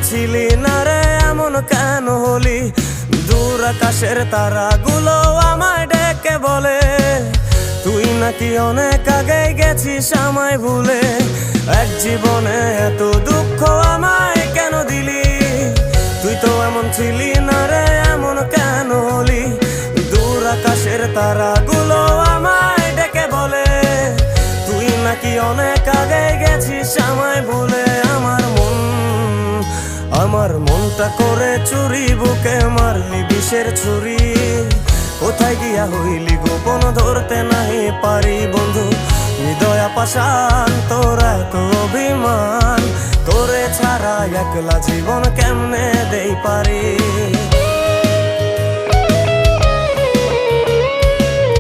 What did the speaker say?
ছিলি না রে এমন কেন হলি? দূর আকাশের তারাগুলো আমায় ডেকে বলে তুই নাকি অনেক আগে গেছিস আমায় ভুলে। এক জীবনে এত দুঃখ আমায় কেন দিলি? তুই তো এমন ছিলি না রে এমন কেন হলি? দূর আকাশের তারাগুলো আমায় ডেকে বলে তুই নাকি অনেক আগে গেছিস আমায় ভুলে। আমার মনটা করে চুরি, বুকে মারলি বিষের ছুরি। কোথায় গিয়া হইলি গোপন ধরতে নাহি পারি বন্ধু। হৃদয়া পাষাণ তোর এত অভিমান, তোরে ছাড়া একলা জীবন কেমনে দেই পারি।